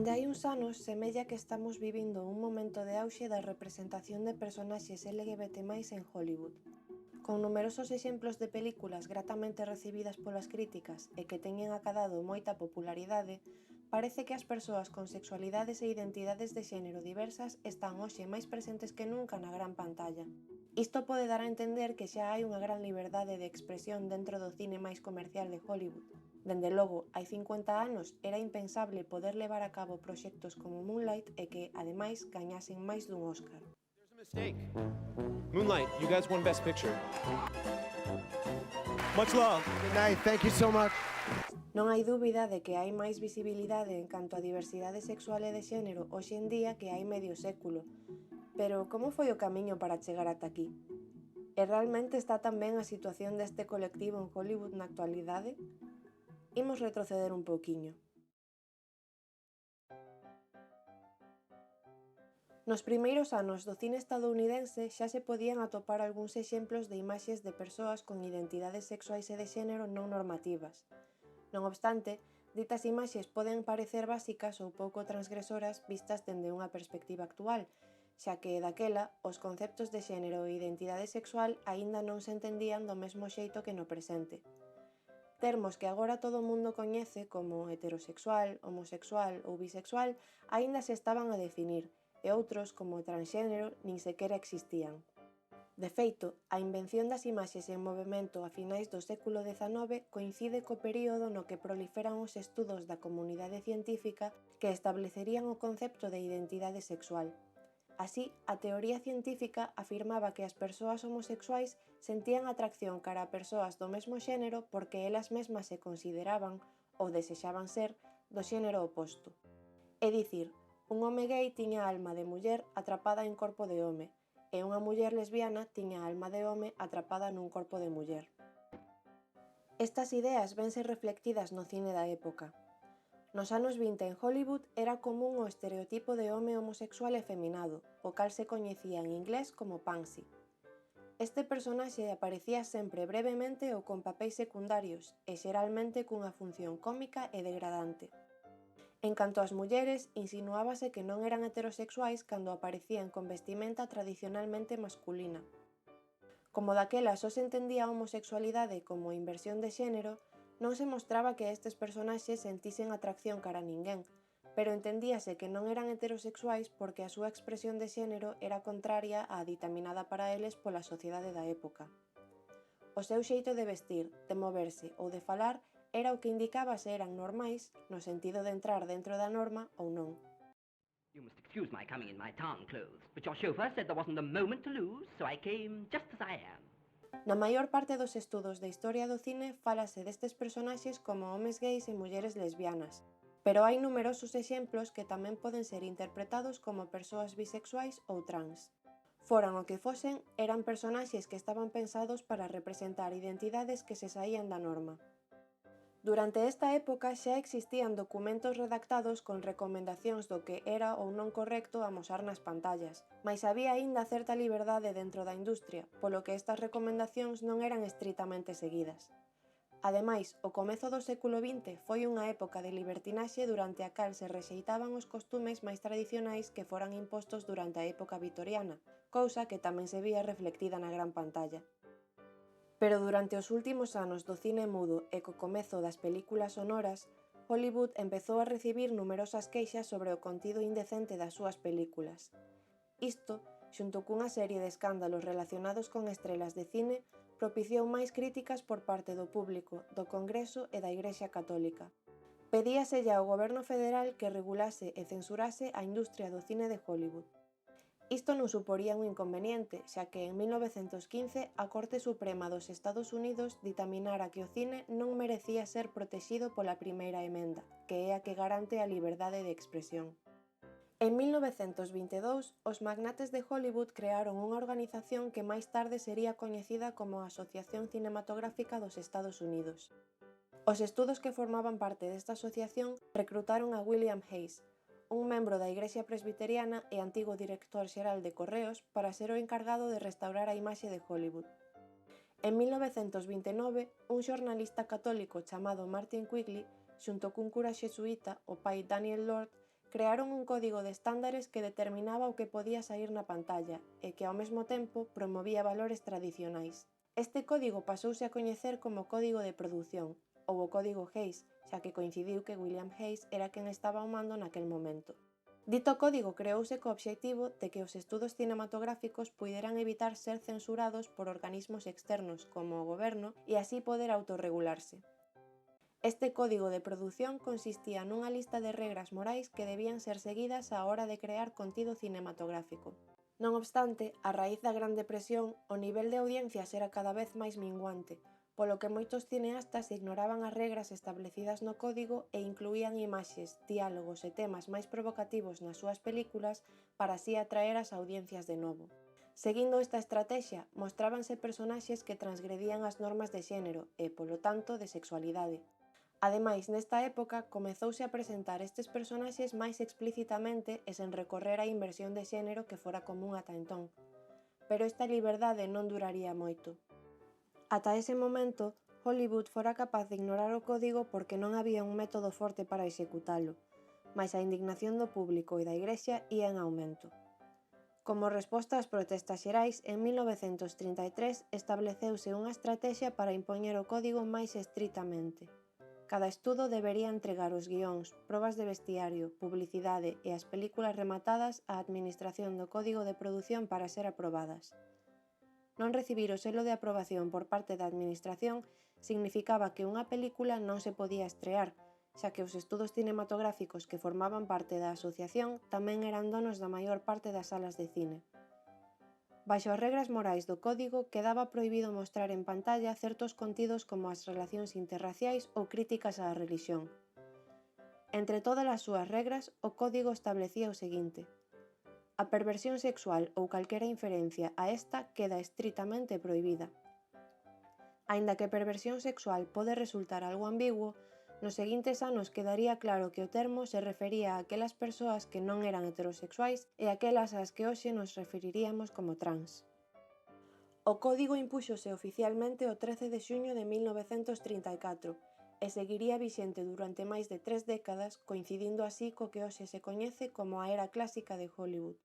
Dende hai uns anos, semella que estamos vivindo un momento de auxe da representación de personaxes LGBT+ en Hollywood. Con numerosos exemplos de películas gratamente recibidas polas críticas e que teñen acadado moita popularidade, parece que as persoas con sexualidades e identidades de xénero diversas están hoxe máis presentes que nunca na gran pantalla. Isto pode dar a entender que xa hai unha gran liberdade de expresión dentro do cine máis comercial de Hollywood. Dende logo, hai 50 anos era impensable poder levar a cabo proxectos como Moonlight e que, ademais, gañasen máis dun Óscar. There's a mistake. Moonlight, you guys won Best Picture. Much love. Good night. Thank you so much. Non hai dúbida de que hai máis visibilidade en canto a diversidade sexual e de xénero hoxe en día que hai medio século. Pero como foi o camiño para chegar ata aquí? E realmente está tan ben a situación deste colectivo en Hollywood na actualidade? Imos retroceder un pouquiño. Nos primeiros anos do cine estadounidense xa se podían atopar algúns exemplos de imaxes de persoas con identidades sexuais e de xénero non normativas. Non obstante, ditas imaxes poden parecer básicas ou pouco transgresoras vistas dende unha perspectiva actual, xa que, daquela, os conceptos de xénero e identidade sexual aínda non se entendían do mesmo xeito que no presente. Termos que agora todo o mundo coñece como heterosexual, homosexual ou bisexual aínda se estaban a definir, e outros, como transxénero, nin sequera existían. De feito, a invención das imaxes en movemento a finais do século XIX coincide co período no que proliferan os estudos da comunidade científica que establecerían o concepto de identidade sexual. Así, a teoría científica afirmaba que as persoas homosexuais sentían atracción cara a persoas do mesmo xénero porque elas mesmas se consideraban, ou desexaban ser, do xénero oposto. É dicir, un home gay tiña a alma de muller atrapada en corpo de home, e unha muller lesbiana tiña a alma de home atrapada nun corpo de muller. Estas ideas vense reflectidas no cine da época. Nos anos 20 en Hollywood era común o estereotipo de home homosexual efeminado, o cal se coñecía en inglés como pansy. Este personaxe aparecía sempre brevemente ou con papéis secundarios e xeralmente cunha función cómica e degradante. En canto ás mulleres, insinuábase que non eran heterosexuais cando aparecían con vestimenta tradicionalmente masculina. Como daquela só se entendía a homosexualidade como inversión de xénero, non se mostraba que estes personaxes sentisen atracción cara a ninguén, pero entendíase que non eran heterosexuais porque a súa expresión de xénero era contraria á ditaminada para eles pola sociedade da época. O seu xeito de vestir, de moverse ou de falar era o que indicaba se eran normais, no sentido de entrar dentro da norma ou non. You must excuse my coming in my town clothes, but your chauffeur said there wasn't a moment to lose, so I came just as I am. Na maior parte dos estudos de historia do cine fálase destes personaxes como homes gays e mulleres lesbianas, pero hai numerosos exemplos que tamén poden ser interpretados como persoas bisexuais ou trans. Foran o que fosen, eran personaxes que estaban pensados para representar identidades que se saían da norma. Durante esta época xa existían documentos redactados con recomendacións do que era ou non correcto amosar nas pantallas, mais había aínda certa liberdade dentro da industria, polo que estas recomendacións non eran estritamente seguidas. Ademais, o comezo do século XX foi unha época de libertinaxe durante a cal se rexeitaban os costumes máis tradicionais que foran impostos durante a época vitoriana, cousa que tamén se vía reflectida na gran pantalla. Pero durante os últimos anos do cine mudo e co comezo das películas sonoras, Hollywood empezou a recibir numerosas queixas sobre o contido indecente das súas películas. Isto, xunto cunha serie de escándalos relacionados con estrelas de cine, propiciou máis críticas por parte do público, do Congreso e da Igrexa Católica. Pedíaselle ao goberno federal que regulase e censurase a industria do cine de Hollywood. Isto non suporía un inconveniente, xa que en 1915 a Corte Suprema dos Estados Unidos ditaminara que o cine non merecía ser protexido pola primeira emenda, que é a que garante a liberdade de expresión. En 1922, os magnates de Hollywood crearon unha organización que máis tarde sería coñecida como a Asociación Cinematográfica dos Estados Unidos. Os estudos que formaban parte desta asociación recrutaron a William Hays, un membro da Igrexa Presbiteriana e antigo director xeral de Correos para ser o encargado de restaurar a imaxe de Hollywood. En 1929, un xornalista católico chamado Martin Quigley, xunto cun cura xesuíta, o pai Daniel Lord, crearon un código de estándares que determinaba o que podía saír na pantalla e que ao mesmo tempo promovía valores tradicionais. Este código pasouse a coñecer como Código de Produción, ou o Código Hays, xa que coincidiu que William Hays era quen estaba ao mando naquel momento. Dito código creouse co obxectivo de que os estudos cinematográficos puideran evitar ser censurados por organismos externos como o goberno e así poder autorregularse. Este código de produción consistía nunha lista de regras morais que debían ser seguidas á hora de crear contido cinematográfico. Non obstante, a raíz da Gran Depresión, o nivel de audiencias era cada vez máis minguante, polo que moitos cineastas ignoraban as regras establecidas no código e incluían imaxes, diálogos e temas máis provocativos nas súas películas para así atraer as audiencias de novo. Seguindo esta estrategia, mostrábanse personaxes que transgredían as normas de xénero e, polo tanto, de sexualidade. Ademais, nesta época, comezouse a presentar estes personaxes máis explícitamente e sen recorrer á inversión de xénero que fora común ata entón. Pero esta liberdade non duraría moito. Ata ese momento, Hollywood fora capaz de ignorar o código porque non había un método forte para executalo, mais a indignación do público e da Igrexa ía en aumento. Como resposta ás protestas xerais, en 1933 estableceuse unha estrategia para impoñer o código máis estritamente. Cada estudo debería entregar os guións, probas de vestiario, publicidade e as películas rematadas á Administración do Código de Produción para ser aprobadas. Non recibir o selo de aprobación por parte da Administración significaba que unha película non se podía estrear, xa que os estudos cinematográficos que formaban parte da asociación tamén eran donos da maior parte das salas de cine. Baixo as regras morais do código quedaba prohibido mostrar en pantalla certos contidos como as relacións interraciais ou críticas á relixión. Entre todas as súas regras, o código establecía o seguinte: a perversión sexual ou calquera inferencia a esta queda estritamente prohibida. Aínda que perversión sexual pode resultar algo ambiguo, nos seguintes anos quedaría claro que o termo se refería a aquelas persoas que non eran heterosexuais e aquelas ás que hoxe nos referiríamos como trans. O código impúxose oficialmente o 13 de xuño de 1934 e seguiría vixente durante máis de 3 décadas, coincidindo así co que hoxe se coñece como a era clásica de Hollywood.